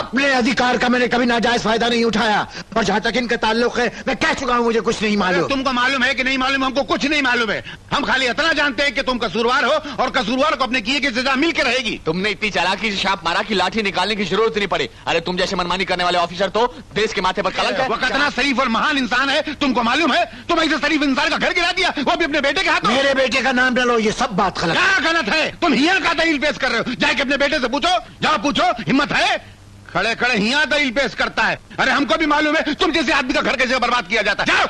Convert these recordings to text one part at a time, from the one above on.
अपने अधिकार का मैंने कभी नाजायज फायदा नहीं उठाया, और जहाँ तक इनका ताल्लुक है मैं कह चुका हूँ मुझे कुछ नहीं मालूम। तुमको मालूम है कि नहीं मालूम? हमको कुछ नहीं मालूम है। हम खाली इतना जानते हैं कि तुम कसूरवार हो और कसूरवार को अपने किए की सजा मिल के रहेगी। तुमने इतनी चालाकी से छाप मारा कि लाठी निकालने की जरूरत नहीं पड़ी। अरे तुम जैसे मनमानी करने वाले ऑफिसर तो देश के माथे पर कलंक है। वो कितना शरीफ और महान इंसान है तुमको मालूम है? तुम ऐसे शरीफ इंसान का घर गिरा दिया, वो भी अपने बेटे के हाथों। मेरे बेटे का नाम न लो, ये सब बात गलत। क्या गलत है? तुम हिया का दलील पेश कर रहे हो। जाके अपने बेटे से पूछो, जाओ पूछो, हिम्मत है? खड़े खड़े हिया दलील पेश करता है। अरे हमको भी मालूम है तुम जैसे आदमी का घर कैसे बर्बाद किया जाता है। जाओ।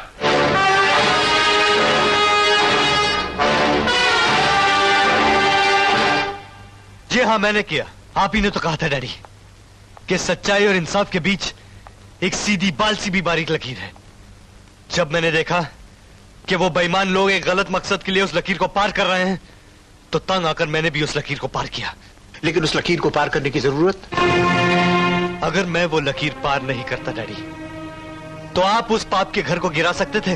जी हाँ, मैंने किया। आप ही ने तो कहा था डैडी कि सच्चाई और इंसाफ के बीच एक सीधी बाल सी भी बारीक लकीर है। जब मैंने देखा कि वो बेईमान लोग एक गलत मकसद के लिए उस लकीर को पार कर रहे हैं, तो तंग आकर मैंने भी उस लकीर को पार किया। लेकिन उस लकीर को पार करने की जरूरत? अगर मैं वो लकीर पार नहीं करता डैडी, तो आप उस पाप के घर को गिरा सकते थे।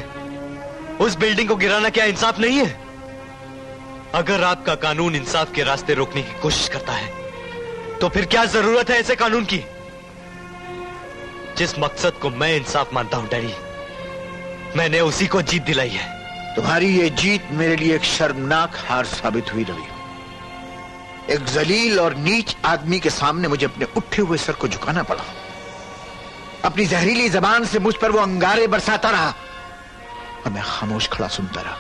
उस बिल्डिंग को गिराना क्या इंसाफ नहीं है? अगर आपका कानून इंसाफ के रास्ते रोकने की कोशिश करता है, तो फिर क्या जरूरत है ऐसे कानून की? जिस मकसद को मैं इंसाफ मानता हूं डैडी, मैंने उसी को जीत दिलाई है। तुम्हारी ये जीत मेरे लिए एक शर्मनाक हार साबित हुई रवि। एक जलील और नीच आदमी के सामने मुझे अपने उठे हुए सर को झुकाना पड़ा। अपनी जहरीली जबान से मुझ पर वो अंगारे बरसाता रहा और मैं खामोश खड़ा सुनता रहा।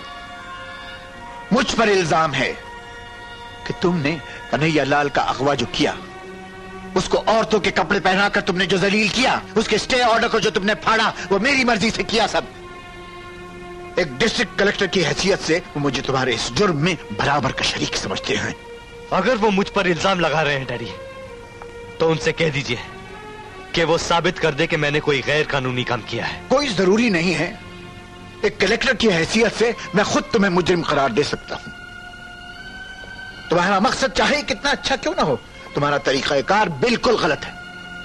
मुझ पर इल्जाम है कि तुमने कन्हैया लाल का अगवा जो किया, उसको औरतों के कपड़े पहनाकर तुमने जो जलील किया, उसके स्टे ऑर्डर को जो तुमने फाड़ा, वो मेरी मर्जी से किया सब। एक डिस्ट्रिक्ट कलेक्टर की हैसियत से वो मुझे तुम्हारे इस जुर्म में बराबर का शरीक समझते हैं। अगर वो मुझ पर इल्जाम लगा रहे हैं डैडी, तो उनसे कह दीजिए कि वो साबित कर दे कि मैंने कोई गैर कानूनी काम किया है। कोई जरूरी नहीं है। एक कलेक्टर की हैसियत से मैं खुद तुम्हें मुजरिम करार दे सकता हूं। तुम्हारा मकसद चाहे कितना अच्छा क्यों ना हो, तुम्हारा तरीकाकार बिल्कुल गलत है।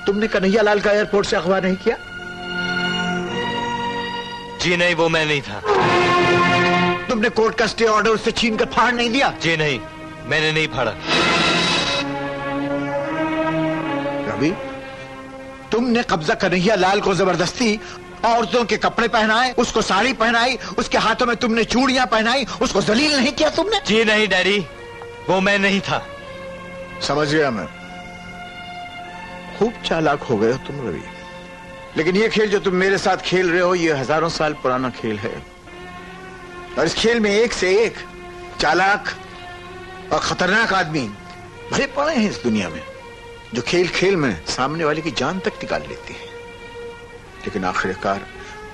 तुमने कन्हैया लाल का एयरपोर्ट से अगवा नहीं किया? जी नहीं, वो मैं नहीं था। तुमने कोर्ट का स्टे ऑर्डर उससे छीन कर फाड़ नहीं दिया? जी नहीं, मैंने नहीं फाड़ा। रवि, तुमने कब्जा कन्हैया लाल को जबरदस्ती औरतों के कपड़े पहनाए, उसको साड़ी पहनाई, उसके हाथों में तुमने चूड़ियां पहनाई, उसको जलील नहीं किया तुमने? जी नहीं डैडी, वो मैं नहीं था। समझ गया मैं। खूब चालाक हो गए हो तुम रवि। लेकिन ये खेल जो तुम मेरे साथ खेल रहे हो, ये हजारों साल पुराना खेल है, और इस खेल में एक से एक चालाक और खतरनाक आदमी भरे पड़े हैं इस दुनिया में, जो खेल खेल में सामने वाले की जान तक निकाल लेते हैं, लेकिन आखिरकार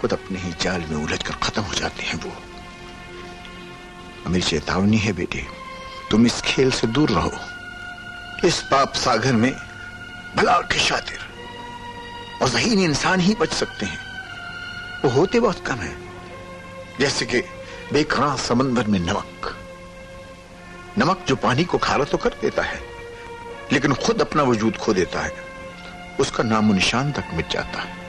खुद अपने ही जाल में उलझकर खत्म हो जाते हैं। वो मेरी चेतावनी है बेटे, तुम इस खेल से दूर रहो। इस पाप सागर में भला के शातिर और ज़हीन इंसान ही बच सकते हैं। वो होते बहुत कम है, जैसे कि बेकरार समंदर में नमक। नमक जो पानी को खारा तो कर देता है, लेकिन खुद अपना वजूद खो देता है, उसका नामो निशान तक मिट जाता है।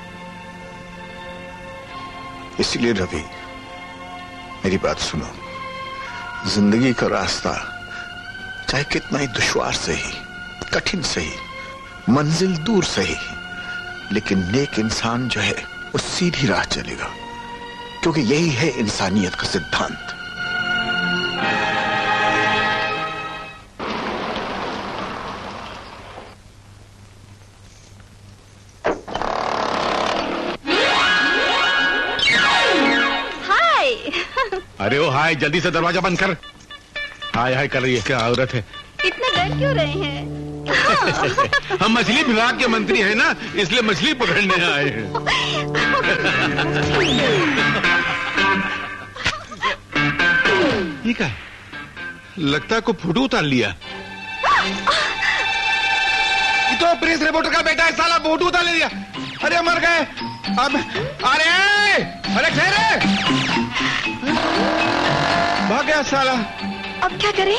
इसलिए रवि, मेरी बात सुनो। जिंदगी का रास्ता चाहे कितना ही दुश्वार सही, कठिन सही, मंजिल दूर सही, लेकिन नेक इंसान जो है वो सीधी राह चलेगा, क्योंकि यही है इंसानियत का सिद्धांत। अरे ओ हाय, जल्दी से दरवाजा बंद कर। हाय हाय कर रही है, क्या औरत है। इतना डर क्यों रहे हैं? हम मछली विभाग के मंत्री हैं ना, इसलिए मछली पकड़ने आए हैं। ये क्या है? लगता है को फोटो उतार लिया। ये तो प्रेस रिपोर्टर का बेटा है, साला फोटो उतार ले लिया। अरे मर गए अब। अरे ठहरे, भाग गया साला। अब क्या करें?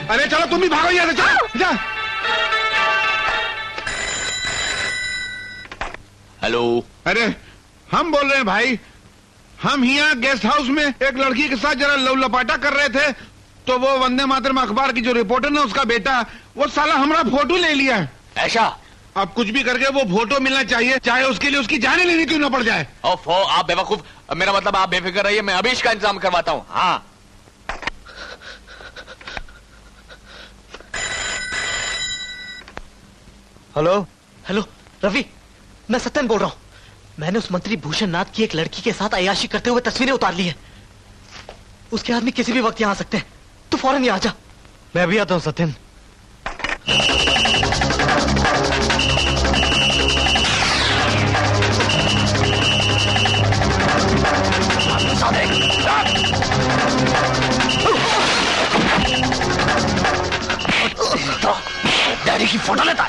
अरे चलो तुम भी भागो यहाँ से, चलो जा। हेलो। अरे हम बोल रहे हैं भाई, हम यहाँ गेस्ट हाउस में एक लड़की के साथ जरा लवलपाटा कर रहे थे, तो वो वंदे मातरम अखबार की जो रिपोर्टर है उसका बेटा, वो साला हमारा फोटो ले लिया है। ऐसा? अब कुछ भी करके वो फोटो मिलना चाहिए, चाहे उसके लिए उसकी जाने लेनी क्यों ना पड़ जाए। ओफो, आप बेवकूफ, मेरा मतलब आप बेफिक्र रहिए, मैं अभी इसका इंतजाम करवाता हूँ। हाँ हेलो हेलो रवि, मैं सत्यन बोल रहा हूँ। मैंने उस मंत्री भूषण नाथ की एक लड़की के साथ अय्याशी करते हुए तस्वीरें उतार ली हैं। उसके आदमी किसी भी वक्त यहाँ आ सकते हैं, तू फौरन यहाँ आ जा। मैं अभी आता हूँ सत्यन। डैडी की फोटो लेता है।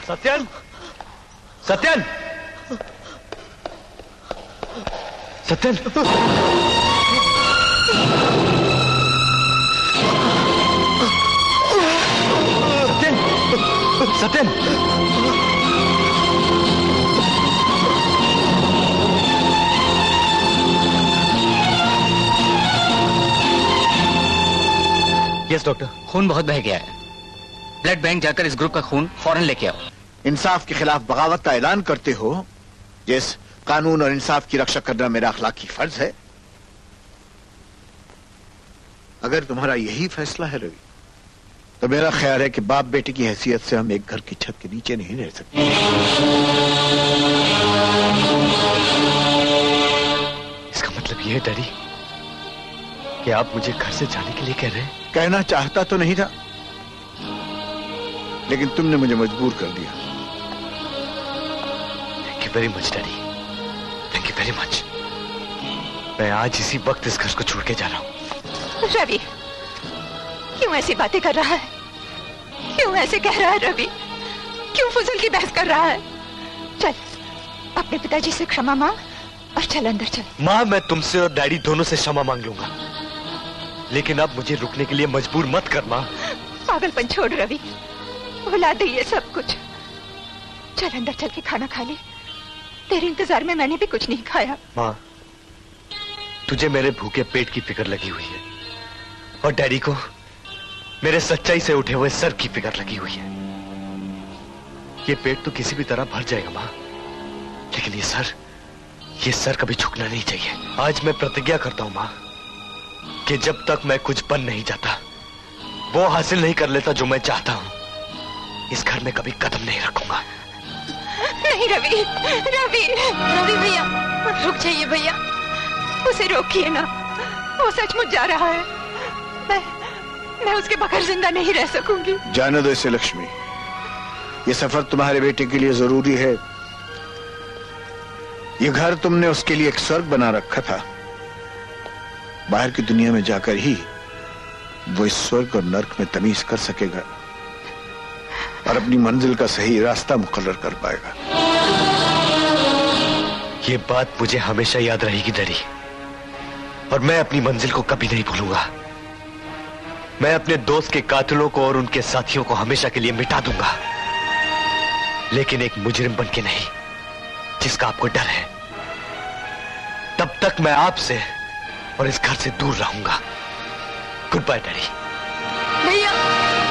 सत्यन, सत्यन, सत्यन, सत्यन, सत्यन, यस डॉक्टर, खून बहुत बह गया है। ब्लड बैंक जाकर इस ग्रुप का खून फौरन लेके आओ। इंसाफ के खिलाफ बगावत का ऐलान करते हो। जिस कानून और इंसाफ की रक्षा करना मेरा अखलाकी फर्ज है। अगर तुम्हारा यही फैसला है रवि, तो मेरा ख्याल है कि बाप बेटे की हैसियत से हम एक घर की छत के नीचे नहीं रह सकते। इसका मतलब यह है डैडी कि आप मुझे घर से जाने के लिए कह रहे हैं? कहना चाहता तो नहीं था, लेकिन तुमने मुझे मजबूर कर दिया। Thank you very much daddy, thank you very much. मैं आज इसी वक्त इस घर को छोड़ के जा रहा हूँ। रवि, क्यों ऐसी बातें कर रहा है? क्यों ऐसे कह रहा है रवि? क्यों फुजूल की बहस कर रहा है? चल, अपने पिताजी से क्षमा मांग और चल अंदर चल। माँ, मैं तुमसे और डैडी दोनों से क्षमा मांग लूंगा, लेकिन अब मुझे रुकने के लिए मजबूर मत कर माँ। पागलपन छोड़ रवि, भुला दे ये सब कुछ। चल अंदर चल के खाना खा ले। तेरे इंतजार में मैंने भी कुछ नहीं खाया। माँ, तुझे मेरे भूखे पेट की फिक्र लगी हुई है और डैडी को मेरे सच्चाई से उठे हुए सर की फिक्र लगी हुई है। ये पेट तो किसी भी तरह भर जाएगा माँ, लेकिन ये सर कभी झुकना नहीं चाहिए। आज मैं प्रतिज्ञा करता हूं माँ कि जब तक मैं कुछ बन नहीं जाता, वो हासिल नहीं कर लेता जो मैं चाहता हूं, इस घर में कभी कदम नहीं रखूंगा। नहीं रवि, रवि, रवि भैया, रुक जाइए भैया, उसे रोकिए ना। वो सचमुच जा रहा है। मैं उसके बगैर जिंदा नहीं रह सकूंगी। जाने दो इसे लक्ष्मी, ये सफर तुम्हारे बेटे के लिए जरूरी है। ये घर तुमने उसके लिए एक स्वर्ग बना रखा था। बाहर की दुनिया में जाकर ही वो इस स्वर्ग और नर्क में तमीज कर सकेगा और अपनी मंजिल का सही रास्ता मुकर्रर कर पाएगा। ये बात मुझे हमेशा याद रहेगी डैडी, और मैं अपनी मंजिल को कभी नहीं भूलूंगा। मैं अपने दोस्त के कातिलों को और उनके साथियों को हमेशा के लिए मिटा दूंगा, लेकिन एक मुजरिम बन के नहीं जिसका आपको डर है। तब तक मैं आपसे और इस घर से दूर रहूंगा। Good bye daddy. भैया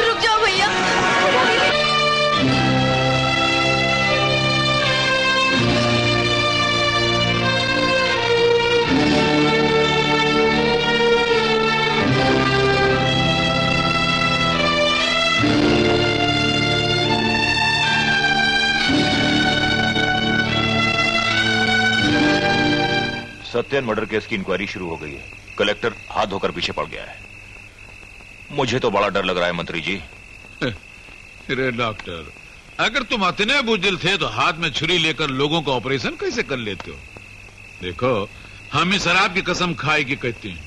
रुक जाओ भैया। सत्यन मर्डर केस की इंक्वायरी शुरू हो गई है। कलेक्टर हाथ धोकर पीछे पड़ गया है। मुझे तो बड़ा डर लग रहा है मंत्री जी। अरे डॉक्टर, अगर तुम इतने बुजदिल थे तो हाथ में छुरी लेकर लोगों का ऑपरेशन कैसे कर लेते हो? देखो, हम इस शराब की कसम खाए के कहते हैं,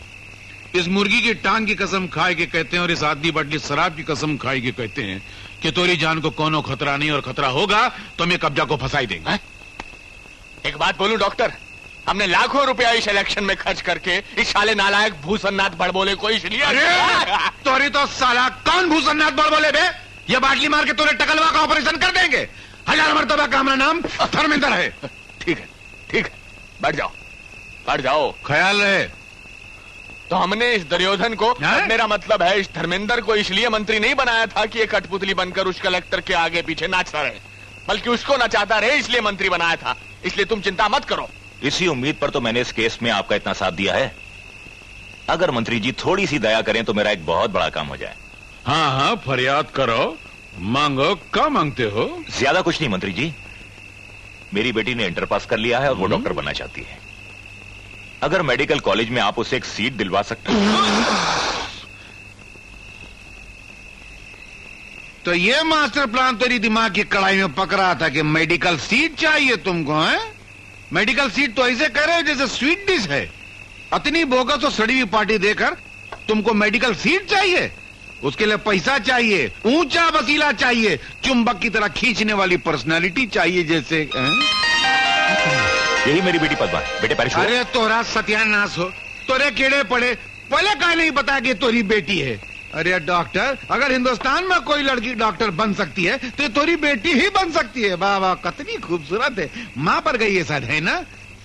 इस मुर्गी की टांग की कसम खाए के कहते हैं, और इस आदमी बटली शराब की कसम खाए के कहते हैं कि तोरी जान को कोनो खतरा नहीं, और खतरा होगा तो मैं कब्जा को फंसाई देंगे। एक बात बोलूं डॉक्टर, हमने लाखों रुपया इस इलेक्शन में खर्च करके इस साले नालायक भूषणनाथ बड़बोले को इसलिए अरे तोरी तो साला कौन भूषणनाथ बड़बोले बे? ये बाटली मार के तोरे टकलवा का ऑपरेशन कर देंगे। 1000 मरतबा का हमारा नाम धर्मेंद्र है। ठीक है, ठीक है, बैठ जाओ, बैठ जाओ। ख्याल रहे। तो हमने इस दुर्योधन को, मेरा मतलब है इस धर्मेंद्र को इसलिए मंत्री नहीं बनाया था कि ये कठपुतली बनकर उस कलेक्टर के आगे पीछे नाचता रहे, बल्कि उसको नचाता रहे इसलिए मंत्री बनाया था। इसलिए तुम चिंता मत करो। इसी उम्मीद पर तो मैंने इस केस में आपका इतना साथ दिया है। अगर मंत्री जी थोड़ी सी दया करें तो मेरा एक बहुत बड़ा काम हो जाए। हाँ हाँ, फरियाद करो, मांगो। क्या मांगते हो? ज्यादा कुछ नहीं मंत्री जी, मेरी बेटी ने इंटर पास कर लिया है और वो डॉक्टर बनना चाहती है। अगर मेडिकल कॉलेज में आप उसे एक सीट दिलवा सकते हैं तो ये मास्टर प्लान तेरी दिमाग की कड़ाई में पक रहा था कि मेडिकल सीट चाहिए तुमको, है? मेडिकल सीट तो ऐसे कह रहे हो जैसे स्वीट डिश है। इतनी बोगस और सड़ी हुई पार्टी देकर तुमको मेडिकल सीट चाहिए? उसके लिए पैसा चाहिए, ऊंचा वसीला चाहिए, चुंबक की तरह खींचने वाली पर्सनालिटी चाहिए जैसे, यही मेरी बेटी पद्मा है। बेटे पैरिश। अरे तोरा सत्यानाश हो, तोरे कीड़े पड़े, पहले कहा नहीं बता कि तोरी बेटी है। अरे डॉक्टर, अगर हिंदुस्तान में कोई लड़की डॉक्टर बन सकती है तो तोरी बेटी ही बन सकती है। वाह वाह, कितनी खूबसूरत है। माँ पर गई है शायद, है ना?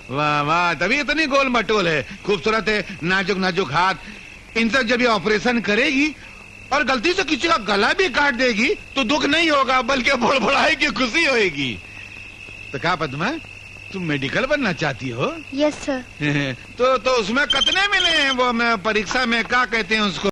वाह वाह, तभी इतनी गोल मटोल है, खूबसूरत है, नाजुक नाजुक हाथ। इनसे जब ये ऑपरेशन करेगी और गलती से किसी का गला भी काट देगी तो दुख नहीं होगा, बल्कि बड़बड़ाई की खुशी होगी। तो क्या पद्मा, तुम मेडिकल बनना चाहती हो? Yes sir. तो उसमें कितने मिले हैं वो? मैं परीक्षा में क्या कहते हैं उसको?